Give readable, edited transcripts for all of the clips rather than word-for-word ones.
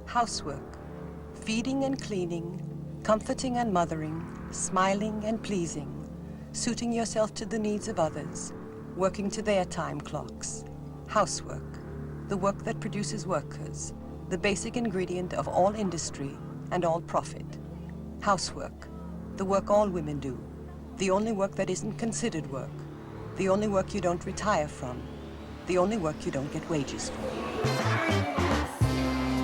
Housework. Feeding and cleaning, comforting and mothering, smiling and pleasing, suiting yourself to the needs of others, working to their time clocks. Housework. The work that produces workers, the basic ingredient of all industry and all profit. Housework. The work all women do. The only work that isn't considered work. The only work you don't retire from. The only work you don't get wages for.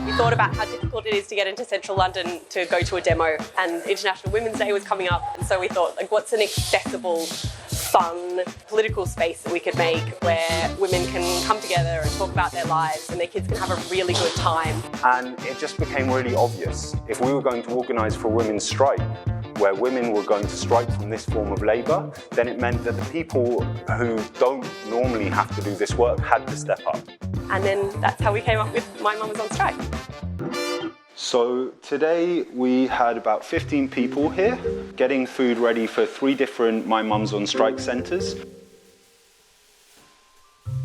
We thought about how difficult it is to get into central London to go to a demo, and International Women's Day was coming up, and so we thought, like, what's an accessible, fun, political space that we could make where women can come together and talk about their lives and their kids can have a really good time. And it just became really obvious. If we were going to organise for a women's strike, where women were going to strike from this form of labour, then it meant that the people who don't normally have to do this work had to step up. And then that's how we came up with My Mum Was on Strike. So today we had about 15 people here getting food ready for 3 different My Mum's on Strike centres.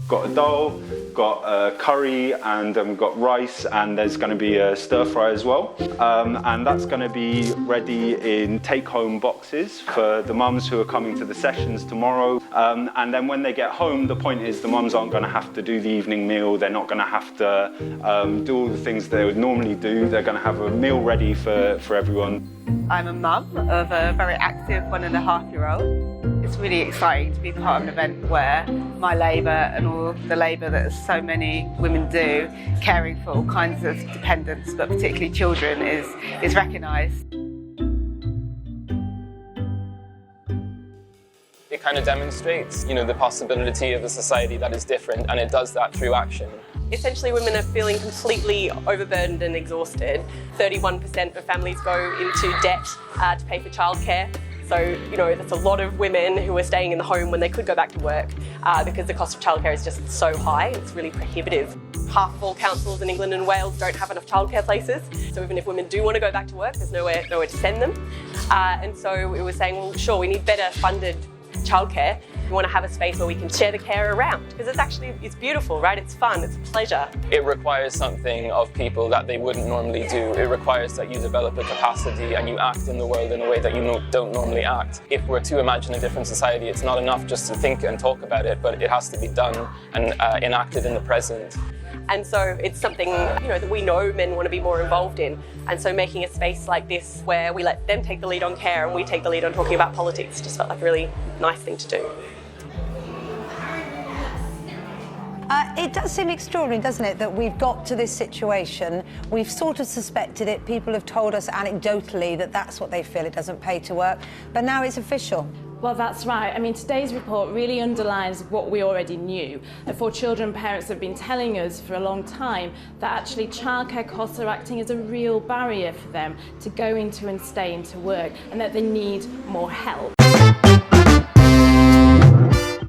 Got a dal, got a curry, and we've got rice, and there's going to be a stir fry as well. And that's going to be ready in take-home boxes for the mums who are coming to the sessions tomorrow. And then when they get home, the point is the mums aren't going to have to do the evening meal. They're not going to have to do all the things they would normally do. They're going to have a meal ready for everyone. I'm a mum of a very active 1.5-year-old. It's really exciting to be part of an event where my labour and all the labour that so many women do, caring for all kinds of dependents, but particularly children, is recognised. It kind of demonstrates, the possibility of a society that is different, and it does that through action. Essentially, women are feeling completely overburdened and exhausted. 31% of families go into debt to pay for childcare. So, that's a lot of women who are staying in the home when they could go back to work because the cost of childcare is just so high. It's really prohibitive. Half of all councils in England and Wales don't have enough childcare places. So even if women do want to go back to work, there's nowhere to send them. And so we were saying, well, sure, we need better funded childcare. We want to have a space where we can share the care around, because it's beautiful, right? It's fun, it's a pleasure. It requires something of people that they wouldn't normally do. It requires that you develop a capacity and you act in the world in a way that you don't normally act. If we're to imagine a different society, it's not enough just to think and talk about it, but it has to be done and enacted in the present. And so it's something that we know men want to be more involved in. And so making a space like this where we let them take the lead on care and we take the lead on talking about politics just felt like a really nice thing to do. It does seem extraordinary, doesn't it, that we've got to this situation. We've sort of suspected it. People have told us anecdotally that that's what they feel, it doesn't pay to work. But now it's official. Well, that's right. I mean, today's report really underlines what we already knew. For children, parents have been telling us for a long time that actually childcare costs are acting as a real barrier for them to go into and stay into work, and that they need more help.